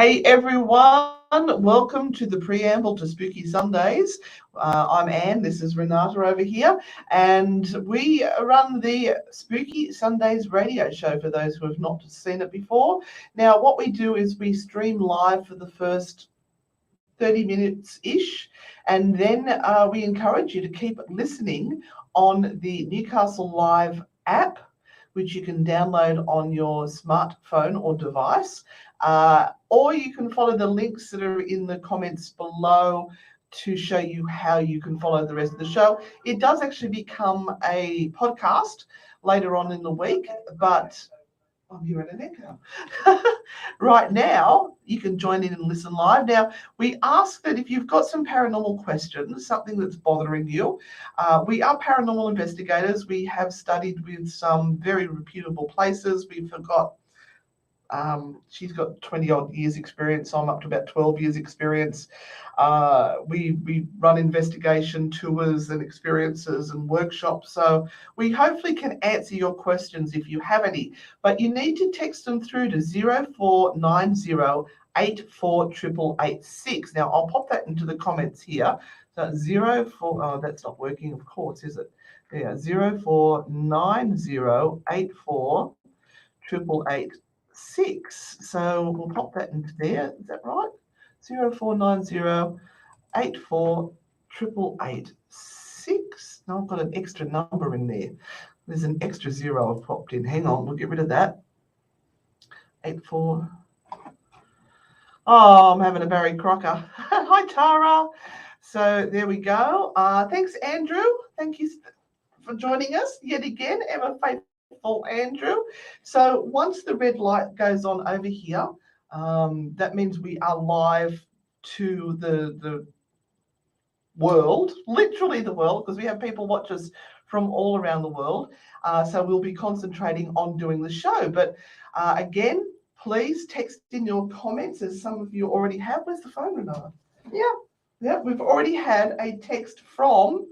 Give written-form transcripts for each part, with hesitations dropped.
Hey everyone, welcome to the preamble to Spooky Sundays. I'm Anne, this is Renata over here, and we run the Spooky Sundays radio show for those who have not seen it before. Now, what we do is we stream live for the first 30 minutes-ish, and then we encourage you to keep listening on the Newcastle Live app, which you can download on your smartphone or device, or you can follow the links that are in the comments below to show you how you can follow the rest of the show. It does actually become a podcast later on in the week, but I'm here at an echo. Right now, you can join in and listen live. Now, we ask that if you've got some paranormal questions, something that's bothering you, we are paranormal investigators. We have studied with some very reputable places. She's got 20 odd years experience. I'm up to about 12 years experience. We run investigation tours and experiences and workshops. So we hopefully can answer your questions if you have any, but you need to text them through to 0490 848886. Now I'll pop that into the comments here. So 04, oh, that's not working, of course, is it? Yeah, 0490 848886. So we'll pop that into there. Is that right? 0490 848886. Now I've got an extra number in there. There's an extra zero I've popped in. Hang on, we'll get rid of that. 84. Oh, I'm having a Barry Crocker. Hi, Tara. So there we go. Thanks, Andrew. Thank you for joining us yet again. Ever faithful Andrew. So once the red light goes on over here, that means we are live to the world, literally the world, because we have people watch us from all around the world. So we'll be concentrating on doing the show. But again, please text in your comments, as some of you already have. Where's the phone, Renata? Yeah, we've already had a text from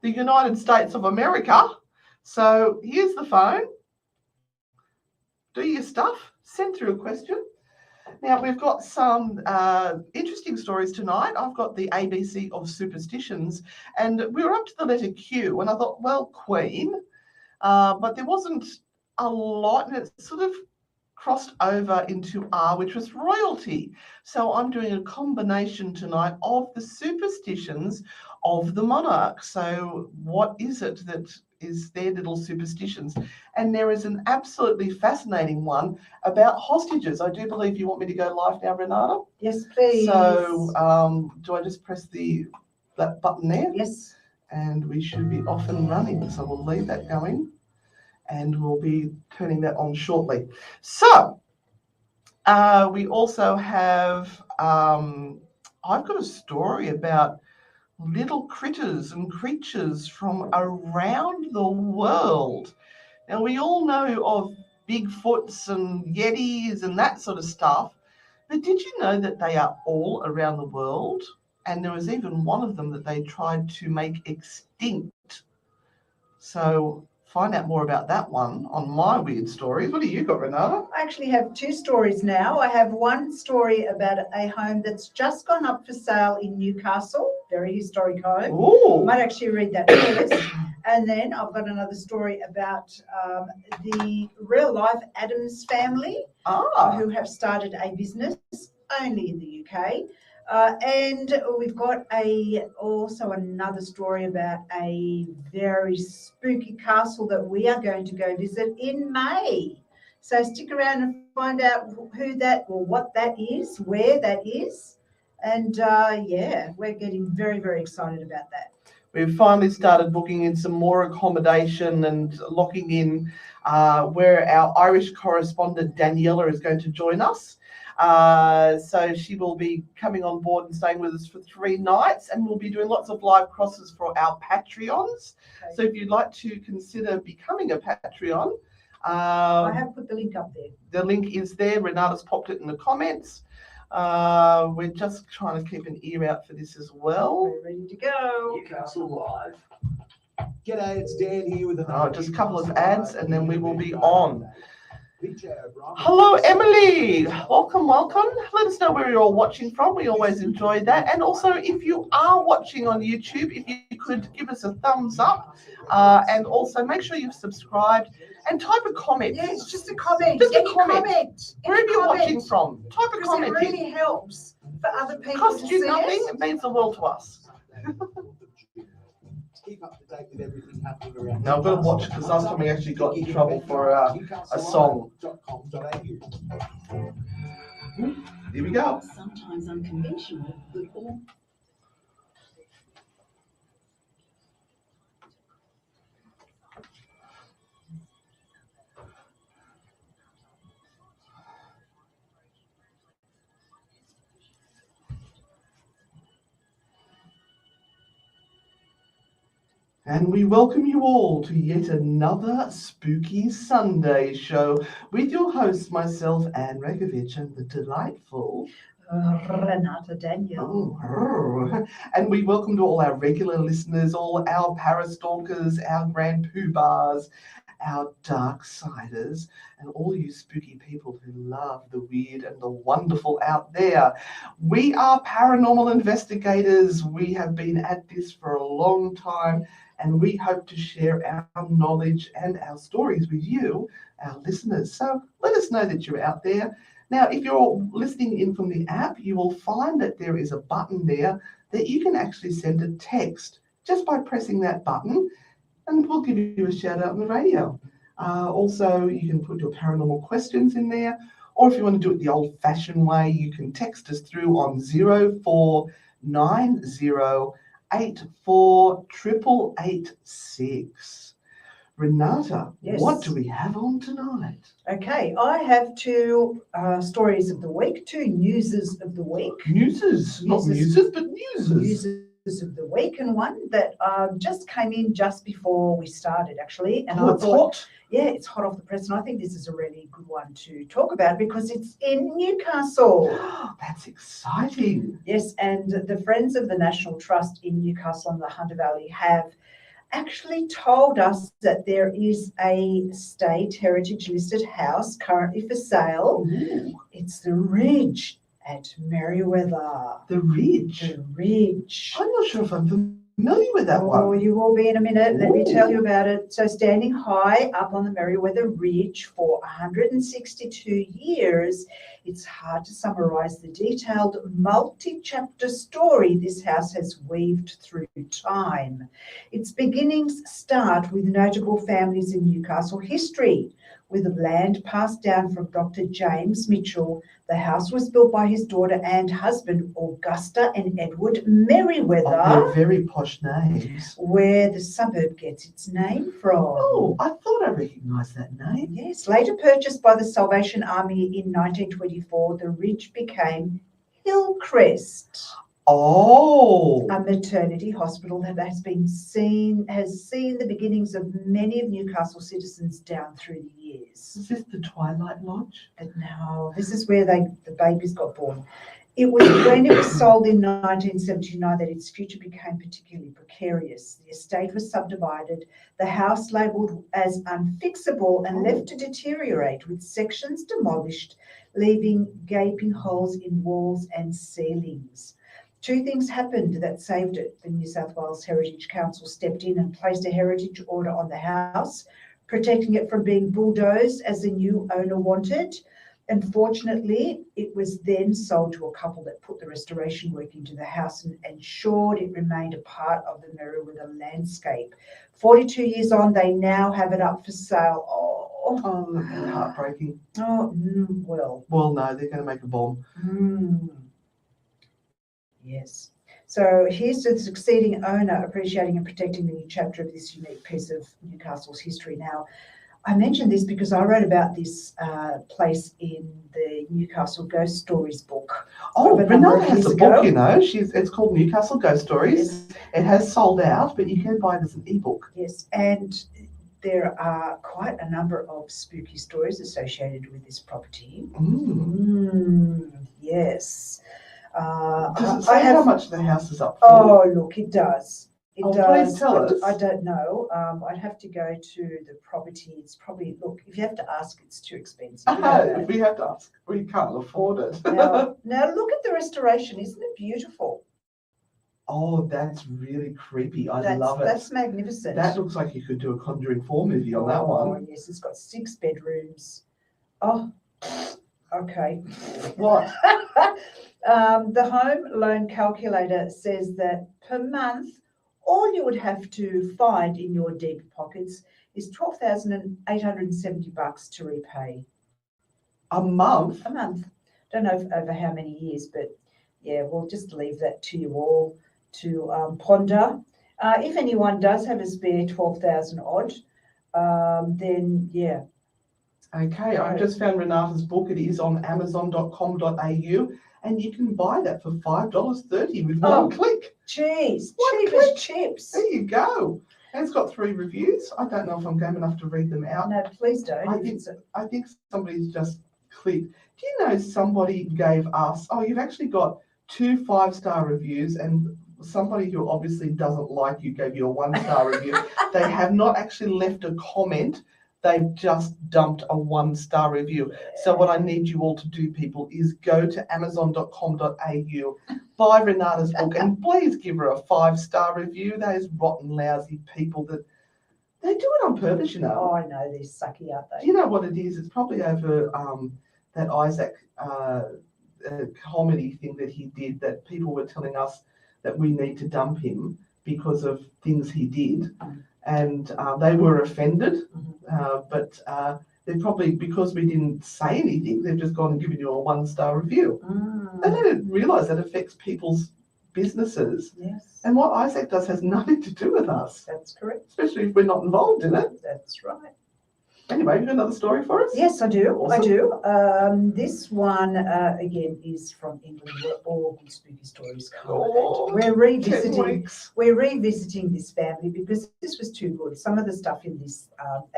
the United States of America. So here's the phone. Do your stuff. Send through a question. Now, we've got some interesting stories tonight. I've got the ABC of superstitions, and we were up to the letter Q, and I thought, well, Queen, but there wasn't a lot, and it sort of crossed over into R, which was royalty. So I'm doing a combination tonight of the superstitions of the monarch. So what is it that is their little superstitions? And there is an absolutely fascinating one about hostages. I do believe you want me to go live now, Renata? Yes, please. So do I just press that button there? Yes. And we should be off and running. So we'll leave that going, and we'll be turning that on shortly. So we also have, I've got a story about little critters and creatures from around the world. Now, we all know of Bigfoots and Yetis and that sort of stuff, but did you know that they are all around the world? And there was even one of them that they tried to make extinct. So find out more about that one on my weird stories. What do you got, Renata? I actually have two stories now. I have one story about a home that's just gone up for sale in Newcastle, very historic home. Ooh. I might actually read that first. And then I've got another story about the real-life Addams family who have started a business only in the UK. And we've got also another story about a very spooky castle that we are going to go visit in May. So stick around and find out who that or what that is, where that is. And yeah, we're getting very, very excited about that. We've finally started booking in some more accommodation and locking in where our Irish correspondent Daniela is going to join us. So she will be coming on board and staying with us for 3 nights, and we'll be doing lots of live crosses for our Patreons. Okay. So if you'd like to consider becoming a Patreon, I have put the link up there. The link is there. Renata's popped it in the comments. We're just trying to keep an ear out for this as well. We're ready to go. Newcastle Live. G'day, it's Dan here with just a couple of ads, and then we will be on. Hello, Emily. Welcome. Let us know where you're all watching from. We always enjoy that. And also, if you are watching on YouTube, if you could give us a thumbs up, and also make sure you've subscribed and type a comment. Yes, just a comment. Just a Any comment. Wherever you're comment. watching from, type a Because comment. it really helps for other people Costs to you see nothing. it. It means the world to us. Keep up to date with everything happening around. Now I've got to watch because last time we actually got in trouble for a song. Here we go. Sometimes unconventional, but all. And we welcome you all to yet another Spooky Sunday show with your hosts, myself, Anne Regovich, and the delightful Renata Daniel. And we welcome to all our regular listeners, all our parastalkers, our grand poobahs, our dark siders, and all you spooky people who love the weird and the wonderful out there. We are paranormal investigators. We have been at this for a long time, and we hope to share our knowledge and our stories with you, our listeners. So let us know that you're out there. Now, if you're listening in from the app, you will find that there is a button there that you can actually send a text just by pressing that button, and we'll give you a shout out on the radio. Also, you can put your paranormal questions in there, or if you want to do it the old-fashioned way, you can text us through on 0490848886. Renata, Yes. What do we have on tonight? Okay, I have two stories of the week, two newses of the week. Newses, not muses, but newses. Newses of the week, and one that just came in just before we started, actually. And It's hot. Yeah, it's hot off the press, and I think this is a really good one to talk about because it's in Newcastle. That's exciting. Yes, and the Friends of the National Trust in Newcastle and the Hunter Valley have actually told us that there is a state heritage listed house currently for sale. Ooh. It's the Ridge at Merriweather. The Ridge. The Ridge. I'm not sure if I'm familiar with that one. Oh, you will be in a minute. Let me Ooh. tell you about it. So standing high up on the Merriweather Ridge for 162 years, it's hard to summarize the detailed multi-chapter story this house has weaved through time. Its beginnings start with notable families in Newcastle history. With land passed down from Dr. James Mitchell, the house was built by his daughter and husband, Augusta and Edward Merriweather. Oh, they're very posh names. Where the suburb gets its name from. Oh, I thought I recognised that name. Yes, later purchased by the Salvation Army in 1924, the Ridge became Hillcrest. Oh. A maternity hospital that has seen the beginnings of many of Newcastle citizens down through the years. Is this the Twilight Lodge? But no, this is where the babies got born. It was when it was sold in 1979 that its future became particularly precarious. The estate was subdivided, the house labelled as unfixable and left to deteriorate, with sections demolished, leaving gaping holes in walls and ceilings. Two things happened that saved it. The New South Wales Heritage Council stepped in and placed a heritage order on the house, protecting it from being bulldozed as the new owner wanted. Unfortunately, it was then sold to a couple that put the restoration work into the house and ensured it remained a part of the Merriweather landscape. 42 years on, they now have it up for sale. Oh, that's heartbreaking. Oh, well. Well, no, they're going to make a bomb. Yes. So here's to the succeeding owner appreciating and protecting the new chapter of this unique piece of Newcastle's history. Now, I mentioned this because I wrote about this place in the Newcastle Ghost Stories book. Oh, Renata has a book, ago. you know. It's called Newcastle Ghost Stories. Yes. It has sold out, but you can buy it as an ebook. Yes, and there are quite a number of spooky stories associated with this property. Yes. Does it say how much the house is up for? Oh, look, it does. It Oh, does. please tell us. I don't know. I'd have to go to the property. It's probably, look, if you have to ask, it's too expensive. You know If that. we have to ask, we can't afford it. Now look at the restoration. Isn't it beautiful? Oh, that's really creepy. I love it. That's magnificent. That looks like you could do a Conjuring 4 movie on that Oh, one. yes, it's got 6 bedrooms. Oh, okay. What? The home loan calculator says that per month, all you would have to find in your deep pockets is $12,870 to repay. A month? A month. Don't know over how many years, but yeah, we'll just leave that to you all to ponder. If anyone does have a spare 12,000 odd, then yeah. Okay, I've just found Renata's book. It is on amazon.com.au, and you can buy that for $5.30 with one click. Geez, One cheap click. as chips. There you go. And it's got 3 reviews. I don't know if I'm game enough to read them out. No, please don't. I think somebody's just clicked. Do you know somebody gave us, you've actually got 2 5-star reviews, and somebody who obviously doesn't like you gave you a 1-star review. They have not actually left a comment. They've just dumped a 1-star review. So what I need you all to do, people, is go to amazon.com.au, buy Renata's book, and please give her a 5-star review. Those rotten, lousy people that they do it on purpose, you know. Oh, I know, they're sucky, aren't they? Do you know what it is? It's probably over that Isaac comedy thing that he did, that people were telling us that we need to dump him because of things he did. And they were offended, but they're probably, because we didn't say anything, they've just gone and given you a 1-star review. They don't realise that affects people's businesses. Yes. And what Isaac does has nothing to do with us. That's correct. Especially if we're not involved in it. That's right. Anyway, you got another story for us? Yes, I do. Awesome. I do. This one, again, is from England, where all good spooky stories come. We're revisiting this family because this was too good. Some of the stuff in this,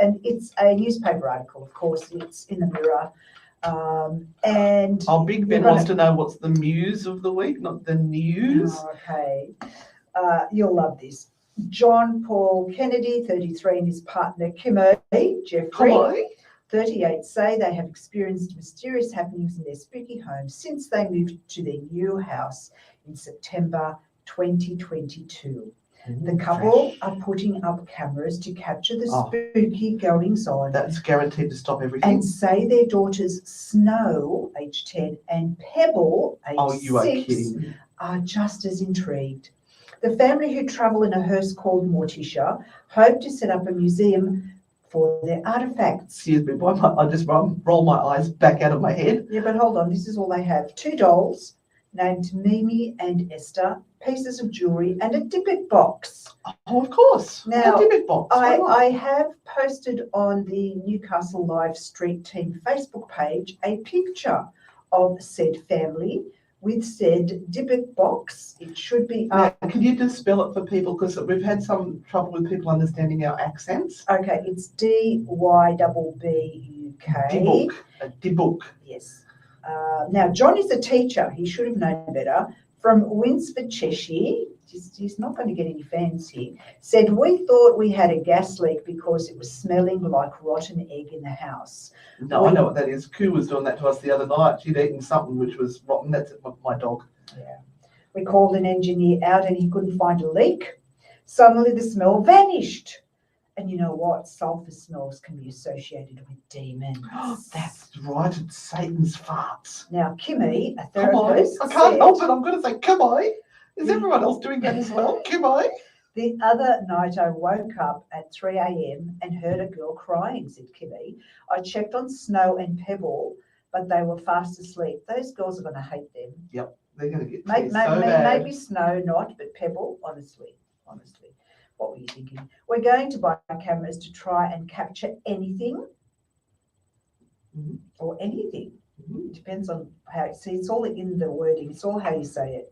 and it's a newspaper article, of course. It's in the Mirror. And Big Ben wants to know what's the muse of the week, not the news. Oh, okay. You'll love this. John Paul Kennedy, 33, and his partner Kimmy Jeffrey, 38, say they have experienced mysterious happenings in their spooky home since they moved to their new house in September 2022. The couple are putting up cameras to capture the spooky goings on. That's guaranteed to stop everything. And say their daughters Snow, age 10, and Pebble, age 6, are just as intrigued. The family, who travel in a hearse called Morticia, hope to set up a museum for their artifacts. Excuse me, I just roll my eyes back out of my head. Yeah, but hold on, this is all they have. 2 dolls named Mimi and Esther, pieces of jewellery, and a Dybbuk box. Oh, of course. Now, a Dybbuk box. I have posted on the Newcastle Live Street Team Facebook page a picture of said family with said Dybbuk box. It should be up. Now, can you just spell it for people? Because we've had some trouble with people understanding our accents. Okay, it's D-Y-B-B-U-K. Dybbuk. Dybbuk. Yes. Now, John is a teacher. He should have known better. From Winsford, Cheshire. He's not going to get any fans here. Said, we thought we had a gas leak because it was smelling like rotten egg in the house. No, I know what that is. Koo was doing that to us the other night. She'd eaten something which was rotten. That's my dog. Yeah. We called an engineer out and he couldn't find a leak. Suddenly the smell vanished. And you know what? Sulphur smells can be associated with demons. That's right. It's Satan's farts. Now, Kimmy, a Come on. therapist, I can't help it. I'm going to say, come on. Is everyone else doing that as well? Come on. The other night I woke up at 3 a.m. and heard a girl crying, said Kimmy. I checked on Snow and Pebble, but they were fast asleep. Those girls are going to hate them. Yep, they're going to get Maybe Snow not, but Pebble, honestly. What were you thinking? We're going to buy cameras to try and capture anything or anything. It depends on how, see, it's all in the wording. It's all how you say it.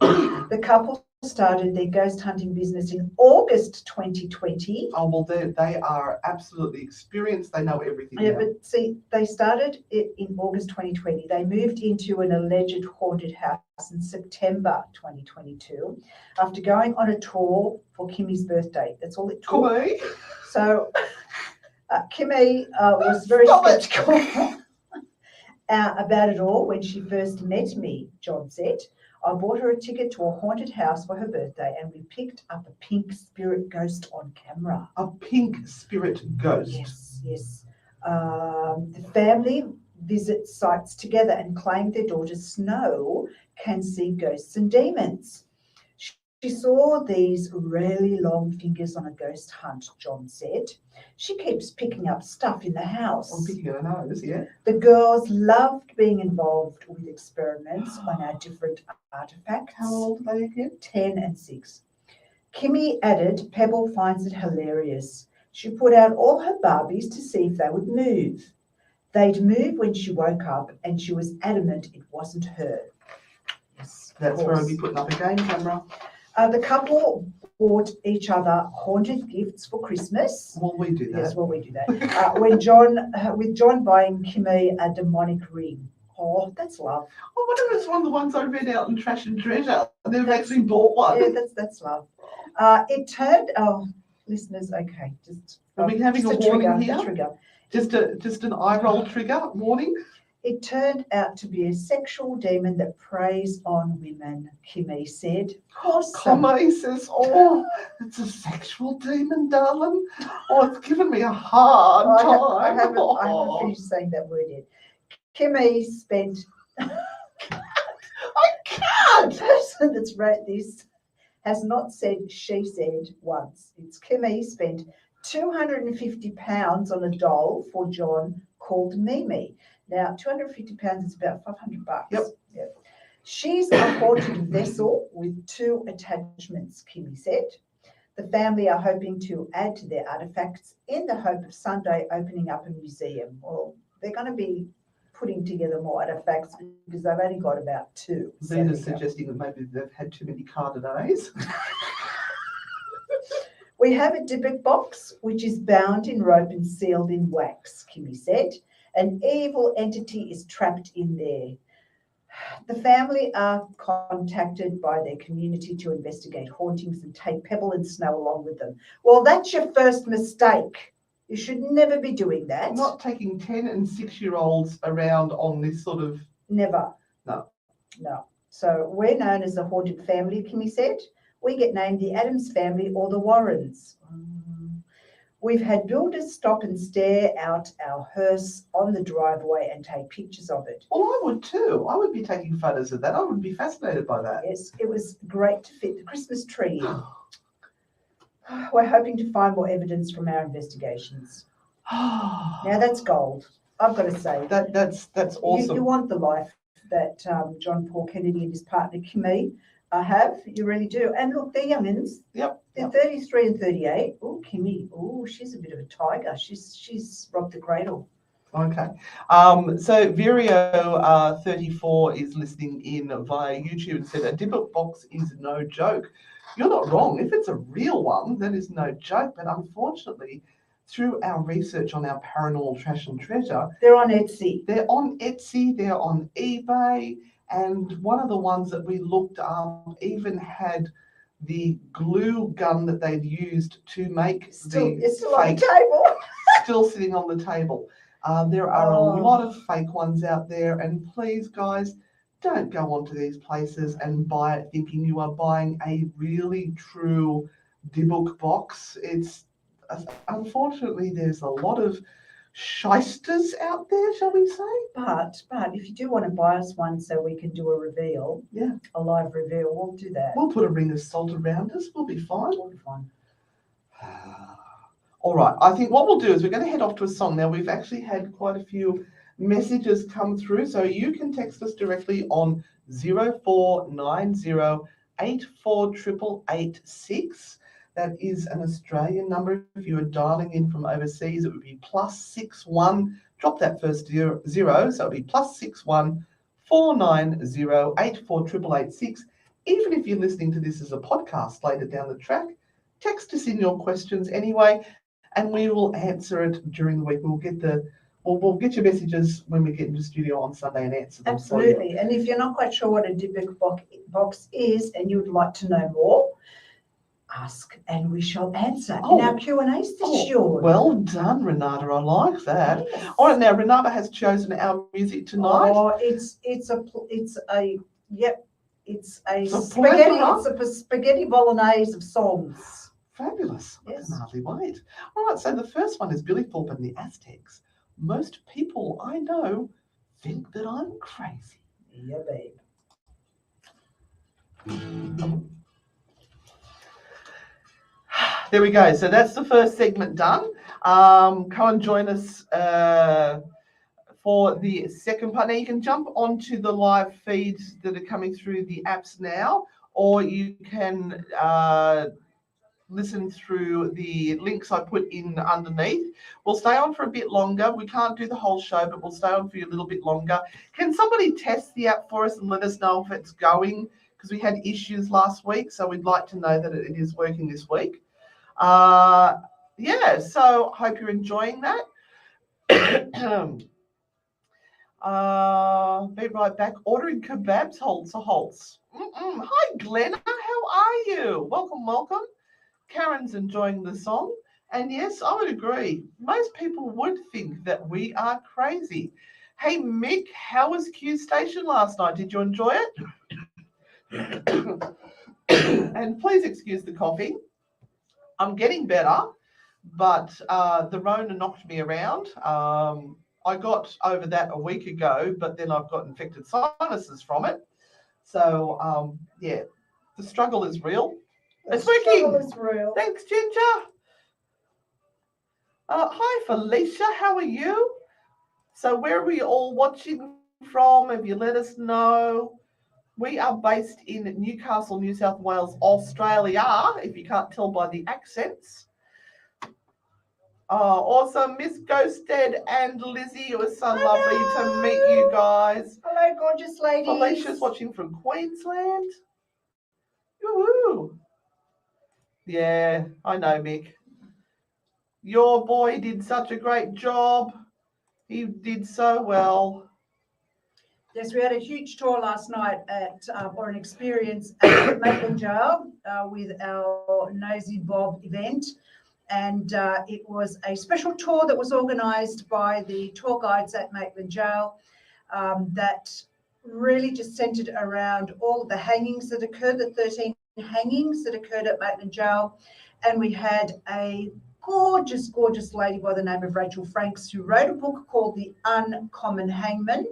The couple started their ghost hunting business in August 2020. Oh, well, they are absolutely experienced. They know everything. Yeah, now. but see, they started it in August 2020. They moved into an alleged haunted house in September 2022 after going on a tour for Kimmy's birthday. That's all it took. Cool. So Kimmy was very Stop it. skeptical about it all when she first met me, John said. I bought her a ticket to a haunted house for her birthday and we picked up a pink spirit ghost on camera. A pink spirit ghost. Yes, yes. The family visit sites together and claim their daughter Snow can see ghosts and demons. She saw these really long fingers on a ghost hunt, John said. She keeps picking up stuff in the house. I'm picking her nose, yeah. The girls loved being involved with experiments on our different artifacts. How old are they again? 10 and 6. Kimmy added Pebble finds it hilarious. She put out all her Barbies to see if they would move. They'd move when she woke up and she was adamant it wasn't her. Yes, That's where I'll be putting up a game camera. The couple bought each other haunted gifts for Christmas. Well, we do that. Yes, well, we do that. With John buying Kimmy a demonic ring. Oh, that's love. I wonder if it's one of the ones I read out in Trash and Treasure. They've actually bought one. Yeah, that's love. It turned. Oh, listeners, okay, just. Are we having a warning here? Trigger. Just an eye roll trigger warning. It turned out to be a sexual demon that preys on women, Kimmy said. Kimmy says, oh, it's a sexual demon, darling. Oh, it's given me a hard time. I haven't finished saying that word yet. Kimmy spent. I can't. The person that's wrote this has not said she said once. It's Kimmy spent £250 on a doll for John called Mimi. Now, £250 is about $500. Yep. She's a haunted vessel with 2 attachments, Kimmy said. The family are hoping to add to their artifacts in the hope of Sunday opening up a museum. Well, they're going to be putting together more artifacts because they've only got about 2. Zena's suggesting that maybe they've had too many Cardinals. We have a Dybbuk box which is bound in rope and sealed in wax, Kimmy said. An evil entity is trapped in there. The family are contacted by their community to investigate hauntings and take Pebble and Snow along with them. Well, that's your first mistake. You should never be doing that. Not taking 10 and 6-year-olds around on this sort of... Never. No. So we're known as the haunted family, Kimmy said. We get named the Addams family or the Warrens. We've had builders stop and stare out our hearse on the driveway and take pictures of it. Well, I would too. I would be taking photos of that. I would be fascinated by that. Yes, it was great to fit the Christmas tree in. We're hoping to find more evidence from our investigations. Now that's gold. I've got to say. That's awesome. You want the life that John Paul Kennedy and his partner Kimmy have. You really do. And look, they're youngins. Yep. They're 33 and 38. Oh, Kimmy. Oh, she's a bit of a tiger. She's rocked the cradle. Okay. So Virio 34 is listening in via YouTube and said a Dybbuk box is no joke. You're not wrong. If it's a real one, that is no joke. But unfortunately, through our research on our paranormal trash and treasure, they're on Etsy. They're on eBay, and one of the ones that we looked up even had the glue gun that they'd used to make it's still fake, on the table. still sitting on the table. There are a lot of fake ones out there, and please, guys, don't go onto these places and buy it thinking you are buying a really true Dybbuk box. It's unfortunately there's a lot of shysters out there, shall we say? But if you do want to buy us one so we can do a reveal, a live reveal, we'll do that. We'll put a ring of salt around us. We'll be fine. We'll be fine. All right. I think what we'll do is we're going to head off to a song. Now, we've actually had quite a few messages come through, so you can text us directly on 0490 848886. That is an Australian number. If you are dialing in from overseas, it would be +61. Drop that first zero, so it would be +61 490 848886. Even if you're listening to this as a podcast later down the track, text us in your questions anyway, and we will answer it during the week. We'll get your messages when we get into the studio on Sunday and answer them. Absolutely. And if you're not quite sure what a Dybbuk box is and you would like to know more, ask and we shall answer in our Q&A session. Well done, Renata. I like that. Yes. All right, now Renata has chosen our music tonight. Oh, it's a spaghetti bolognese of songs. Fabulous. Yes. I can hardly wait. All right, so the first one is Billy Thorpe and the Aztecs. Most people I know think that I'm crazy. Yeah, babe. There we go. So that's the first segment done. Come and join us for the second part. Now you can jump onto the live feeds that are coming through the apps now, or you can listen through the links I put in underneath. We'll stay on for a bit longer. We can't do the whole show, but we'll stay on for you a little bit longer. Can somebody test the app for us and let us know if it's going? Because we had issues last week, so we'd like to know that it is working this week. Yeah, so hope you're enjoying that. Be right back. Ordering kebabs, Holtz. Hi, Glenna. How are you? Welcome. Karen's enjoying the song. And yes, I would agree. Most people would think that we are crazy. Hey, Mick, how was Q Station last night? Did you enjoy it? And please excuse the coughing. I'm getting better, but the Rona knocked me around. I got over that a week ago, but then I've got infected sinuses from it. So, yeah, the struggle is real. It's working. Is real. Thanks, Ginger. Hi, Felicia. How are you? So where are we all watching from? Have you let us know? We are based in Newcastle, New South Wales, Australia, if you can't tell by the accents. Awesome. Miss Ghosted and Lizzie, it was so lovely to meet you guys. Hello, gorgeous ladies. Felicia's watching from Queensland. Woohoo! Yeah, I know, Mick. Your boy did such a great job. He did so well. Yes, we had a huge tour last night or an experience at Maitland Jail with our Nosy Bob event. And it was a special tour that was organised by the tour guides at Maitland Jail that really just centred around all of the hangings that occurred, the 13 hangings that occurred at Maitland Jail. And we had a gorgeous lady by the name of Rachel Franks who wrote a book called The Uncommon Hangman,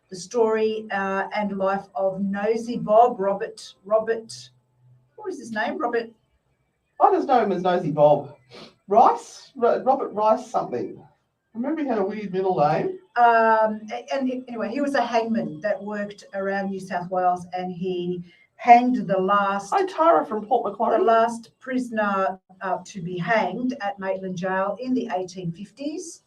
the story and life of Nosy Bob, Robert, what was his name? Robert? I just know him as Nosy Bob. Rice? Robert Rice something. I remember he had a weird middle name. Anyway, he was a hangman that worked around New South Wales, and he hanged the last. Hi, Tara from Port Macquarie. The last prisoner to be hanged at Maitland Jail in the 1850s.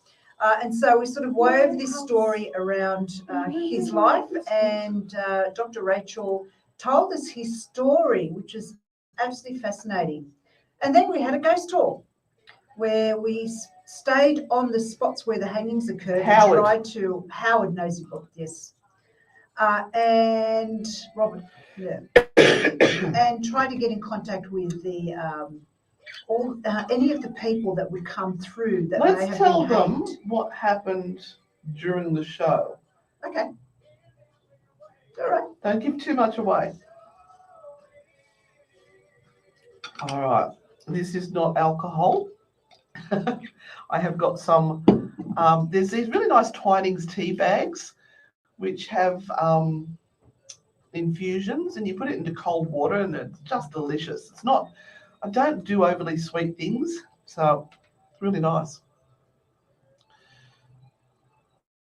And so we sort of wove this story around his life, and Dr. Rachel told us his story, which is absolutely fascinating. And then we had a ghost tour where we stayed on the spots where the hangings occurred and tried to Howard Nosy Bob, yes, and Robert, yeah, and tried to get in contact with the any of the people that would come through that may have been hanged. Let's tell them what happened during the show. Okay. All right. Don't give too much away. All right. This is not alcohol. I have got some, there's these really nice Twinings tea bags which have infusions, and you put it into cold water and it's just delicious. It's not, I don't do overly sweet things, so it's really nice.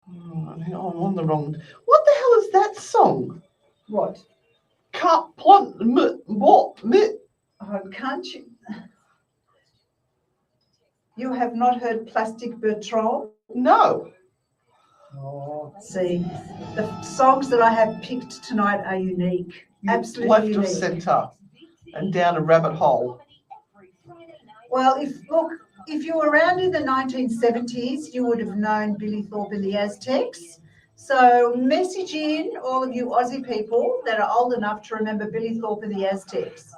Hang on, I'm on the wrong. What the hell is that song? What? Can't you? You have not heard Plastic Bertrand? No. Oh. See, the songs that I have picked tonight are unique. Absolutely left unique. of centre and down a rabbit hole. Well, if you were around in the 1970s, you would have known Billy Thorpe and the Aztecs. So message in all of you Aussie people that are old enough to remember Billy Thorpe and the Aztecs.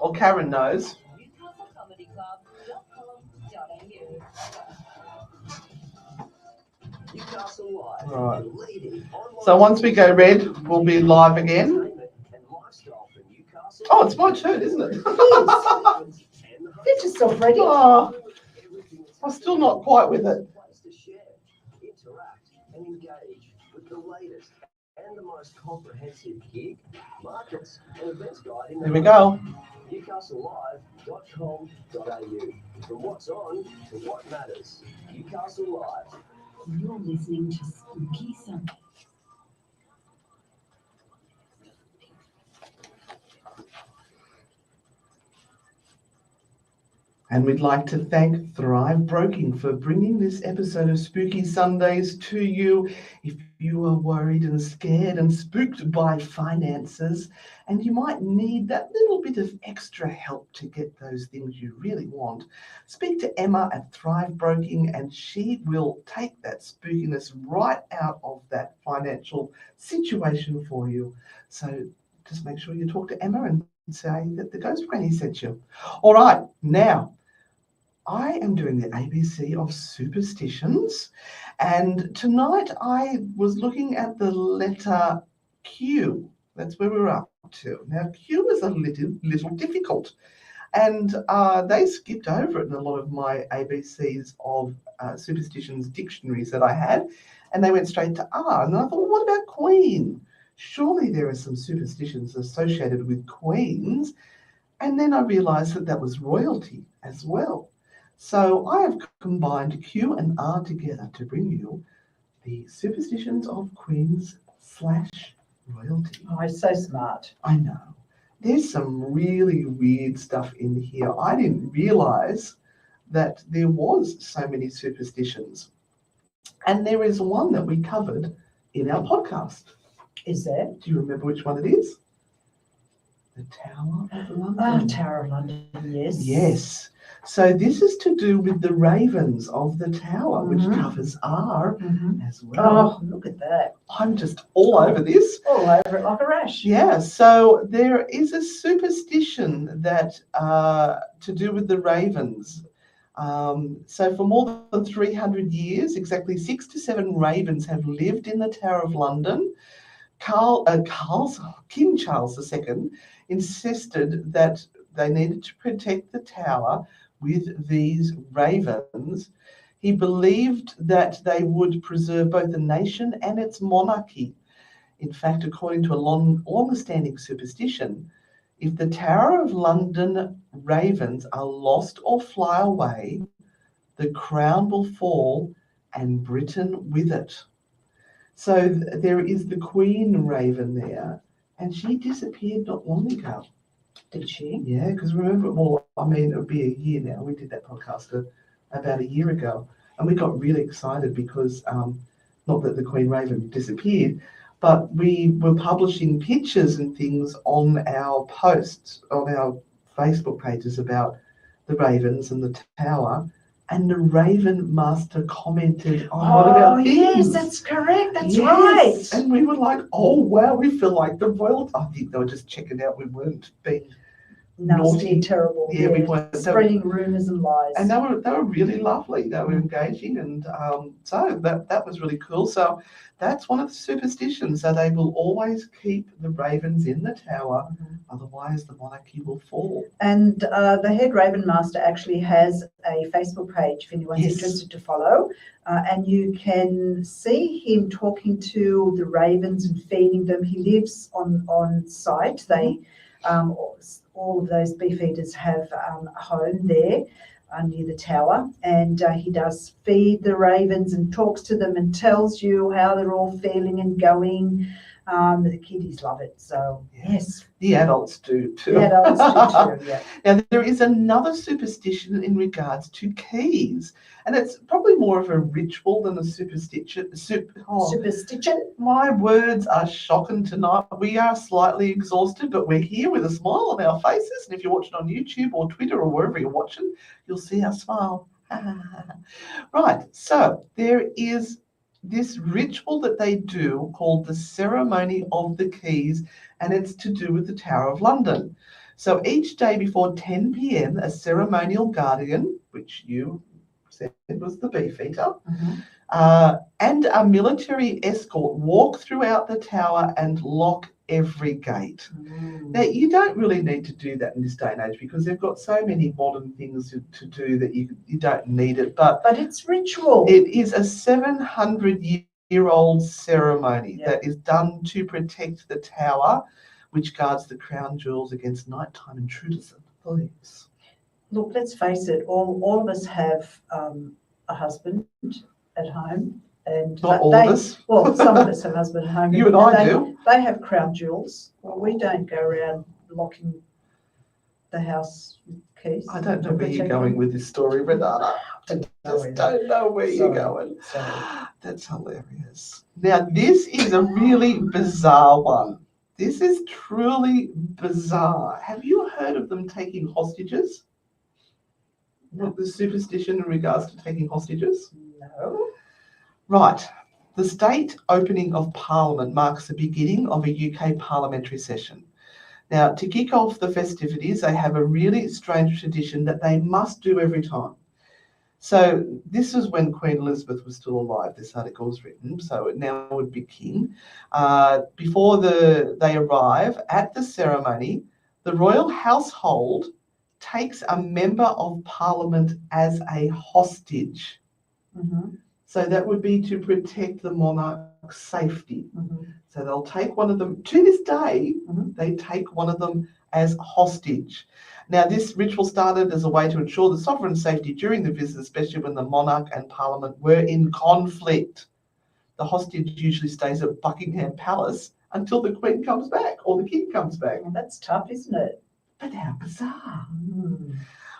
Well, Karen knows. Right. So once we go red, we'll be live again. Oh, it's my turn, isn't it? Get yourself ready. Oh, I'm still not quite with it. Here we go. NewcastleLive.com.au. From what's on to what matters. Newcastle Live. You're listening to Spooky Sunday. And we'd like to thank Thrive Broking for bringing this episode of Spooky Sundays to you. If you are worried and scared and spooked by finances, and you might need that little bit of extra help to get those things you really want, speak to Emma at Thrive Broking and she will take that spookiness right out of that financial situation for you. So just make sure you talk to Emma and say that the Ghost Granny sent you. All right, now, I am doing the ABC of superstitions, and tonight I was looking at the letter Q. That's where we're up to. Now, Q is a little difficult, and they skipped over it in a lot of my ABCs of superstitions dictionaries that I had, and they went straight to R. And I thought, well, what about Queen? Surely there are some superstitions associated with queens. And then I realised that that was royalty as well. So I have combined Q and R together to bring you the superstitions of queens/royalty. Oh, it's so smart. I know. There's some really weird stuff in here. I didn't realise that there was so many superstitions. And there is one that we covered in our podcast. Is there? Do you remember which one it is? The Tower of London. Oh, Tower of London, yes. Yes. So this is to do with the ravens of the tower, which covers R as well. Oh, look at that. I'm just all over this. All over it like a rash. Yeah, so there is a superstition that to do with the ravens. So for more than 300 years, exactly 6 to 7 ravens have lived in the Tower of London. King Charles II insisted that they needed to protect the tower with these ravens. He believed that they would preserve both the nation and its monarchy. In fact, according to a long-standing superstition, if the Tower of London ravens are lost or fly away, the crown will fall and Britain with it. So there is the Queen Raven there, and she disappeared not long ago. Did she? Yeah, because remember, well, I mean, it'll be a year now. We did that podcast about a year ago, and we got really excited because, not that the Queen Raven disappeared, but we were publishing pictures and things on our posts, on our Facebook pages about the ravens and the tower. And the Raven Master commented on one of our things. Yes, that's correct. That's Yes. right. And we were like, oh, wow, we feel like the royal. I think they were just checking out. We weren't being Nasty naughty. and terrible. Yeah, we weren't. Spreading rumours and lies. And they were really lovely. They were engaging, and so that was really cool. So that's one of the superstitions, that they will always keep the ravens in the tower, otherwise the monarchy will fall. And the head Raven Master actually has a Facebook page if anyone's interested to follow, and you can see him talking to the ravens and feeding them. He lives on site. They all of those beefeaters have a home there near the tower, and he does feed the ravens and talks to them and tells you how they're all feeling and going. The kiddies love it. So yes, The adults do too. the adults do too. Yeah. Now, there is another superstition in regards to keys, and it's probably more of a ritual than a superstition. Superstition. My words are shocking tonight. We are slightly exhausted, but we're here with a smile on our faces. And if you're watching on YouTube or Twitter or wherever you're watching, you'll see our smile. Right, so there is this ritual that they do called the ceremony of the keys, and it's to do with the Tower of London. So each day before 10 p.m., a ceremonial guardian, which you said was the beefeater, and a military escort walk throughout the tower and lock every gate. Now, you don't really need to do that in this day and age because they've got so many modern things to do that you don't need it. But it's ritual. It is a 700-year-old ceremony that is done to protect the tower, which guards the crown jewels against nighttime intruders and thieves. Look, let's face it, all of us have a husband at home. And Not all of us. Well, some of us have husband at home. You and I do. They have crown jewels. Well, we don't go around locking the house with keys. I don't know where you're going with this story, Renata. I just don't know where you're going. That's hilarious. Now, this is a really bizarre one. This is truly bizarre. Have you heard of them taking hostages? What the superstition in regards to taking hostages? No. Right. The state opening of Parliament marks the beginning of a UK parliamentary session. Now, to kick off the festivities, they have a really strange tradition that they must do every time. So this is when Queen Elizabeth was still alive, this article was written, so it now would be King. Before they arrive at the ceremony, the royal household takes a member of Parliament as a hostage. So that would be to protect the monarch's safety. So they'll take one of them, to this day, they take one of them as hostage. Now, this ritual started as a way to ensure the sovereign safety during the visit, especially when the monarch and Parliament were in conflict. The hostage usually stays at Buckingham Palace until the Queen comes back or the King comes back. Well, that's tough, isn't it? But how bizarre.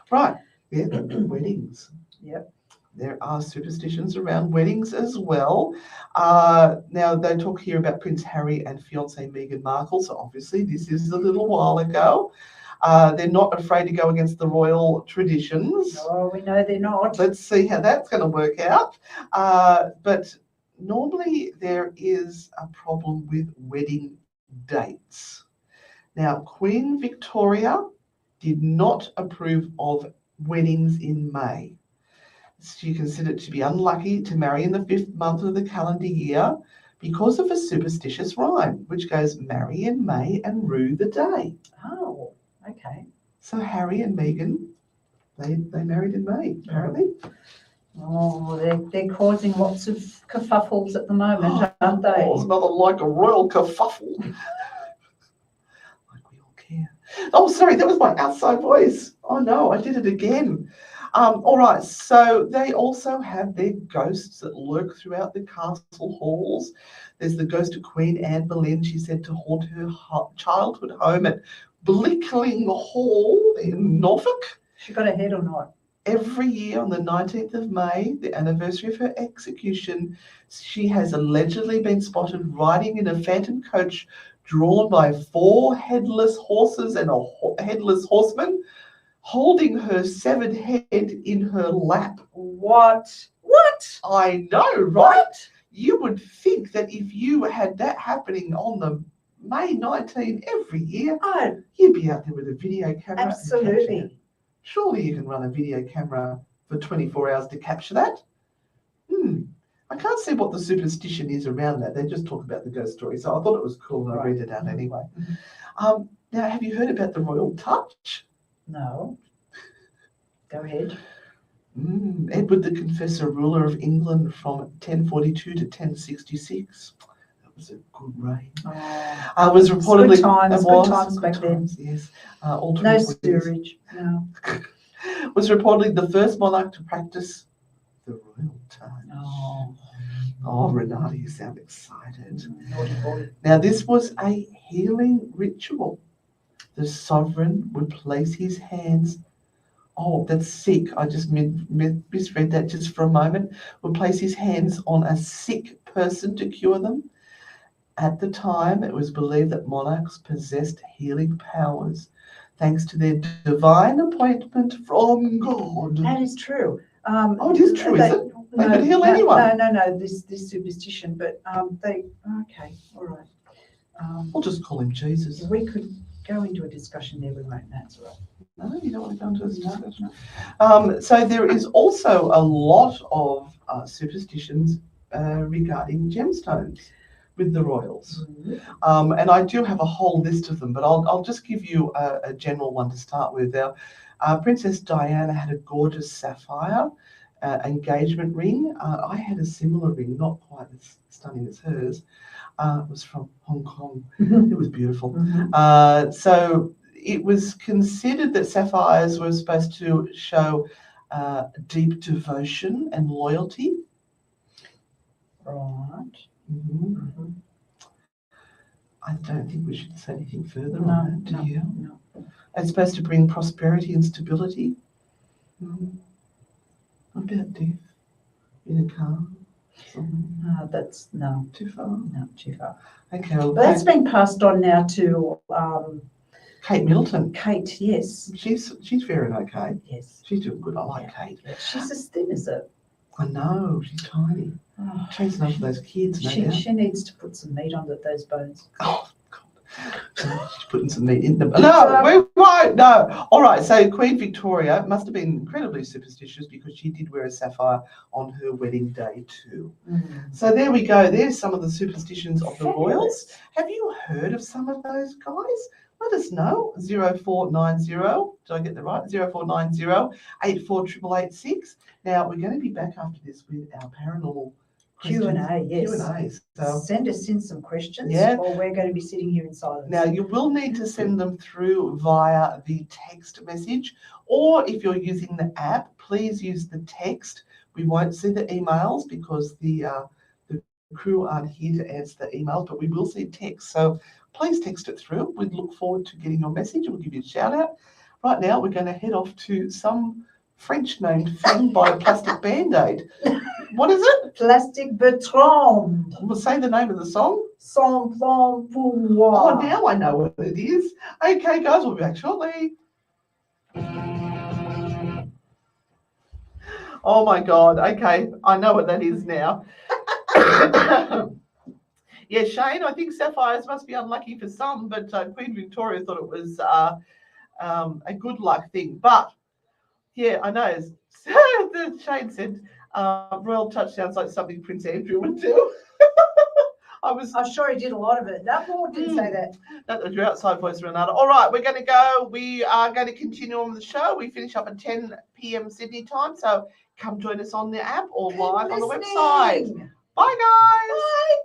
Right, weddings. Yep. There are superstitions around weddings as well. Now, they talk here about Prince Harry and fiancée Meghan Markle. So obviously, this is a little while ago. They're not afraid to go against the royal traditions. Oh, we know they're not. Let's see how that's going to work out. But normally, there is a problem with wedding dates. Now, Queen Victoria did not approve of weddings in May. She considered it to be unlucky to marry in the 5th month of the calendar year because of a superstitious rhyme, which goes marry in May and rue the day. Oh, okay. So Harry and Meghan, they married in May, apparently. Oh, they're causing lots of kerfuffles at the moment, aren't they? Oh, it's nothing like a royal kerfuffle. Like we all care. Oh, sorry, that was my outside voice. Oh no, I did it again. All right, so they also have their ghosts that lurk throughout the castle halls. There's the ghost of Queen Anne Boleyn. She's said to haunt her childhood home at Blickling Hall in Norfolk. She got a head or not? Every year on the 19th of May, the anniversary of her execution, she has allegedly been spotted riding in a phantom coach drawn by 4 headless horses and a headless horseman, holding her severed head in her lap. What? I know, right? You would think that if you had that happening on the May 19 every year, you'd be out there with a video camera. Absolutely. Surely you can run a video camera for 24 hours to capture that. I can't see what the superstition is around that. They just talk about the ghost story. So I thought it was cool and I read it out anyway. Now, have you heard about the royal touch? No. Go ahead. Edward the Confessor, ruler of England from 1042 to 1066. That was a good reign. Was reportedly good times back then. Yes. No steerage. No. Was reportedly the first monarch to practice the royal touch. Oh, Oh, Renata, you sound excited. naughty boy. Now, this was a healing ritual. The sovereign would place his hands. Oh, that's sick. I just misread that just for a moment. Would place his hands on a sick person to cure them. At the time, it was believed that monarchs possessed healing powers thanks to their divine appointment from God. That is true. Oh, it is true, is it? They could heal anyone. No. This superstition, but okay, all right. We'll just call him Jesus. We could go into a discussion there. We won't. That's all right. No, you don't want to go into a discussion. So there is also a lot of superstitions regarding gemstones with the royals. And I do have a whole list of them, but I'll just give you a general one to start with. Princess Diana had a gorgeous sapphire engagement ring. I had a similar ring, not quite as stunning as hers. It was from Hong Kong. It was beautiful. So it was considered that sapphires were supposed to show deep devotion and loyalty. Right. I don't think we should say anything further No, on that, do no, you? no. It's supposed to bring prosperity and stability. What about death in a car? That's no, Too far? no, too far. Okay, well, But that's been passed on now to Kate Middleton. Kate. Yes, She's fair and okay. yes. She's doing good. I like Kate. Yeah. She's as thin as a. I know, she's tiny. Oh, Chasing after those kids, no doubt. she needs to put some meat on those bones. Oh, God. She's putting some meat in them. No, we won't. No. All right. So Queen Victoria must have been incredibly superstitious because she did wear a sapphire on her wedding day too. So there we go. There's some of the superstitions of the royals. Have you heard of some of those guys? Let us know. 0490. Did I get that right? 0490 848886. Now we're going to be back after this with our paranormal Q&A, yes. Q&A. So send us in some questions, Yeah. or we're going to be sitting here in silence. now you will need to send them through via the text message, or if you're using the app, please use the text. We won't see the emails because the crew aren't here to answer the emails, but we will see text. So please text it through. We'd look forward to getting your message and we'll give you a shout out. Right now, we're going to head off to some French named thing by a plastic band-aid. What is it? Plastic Bertrand. We'll say the name of the song. Sans plan pour moi. Oh, now I know what it is. Okay, guys, we'll be back shortly. Oh my God. Okay, I know what that is now. Yeah, Shane, I think sapphires must be unlucky for some, but Queen Victoria thought it was a good luck thing. But yeah, I know. Shane said royal touch sounds like something Prince Andrew would do. I'm sure he did a lot of it. That board didn't say that. That was your outside voice, Renata. All right, we're going to go. We are going to continue on with the show. We finish up at 10 p.m. Sydney time, so come join us on the app or live on the website. Bye, guys. Bye.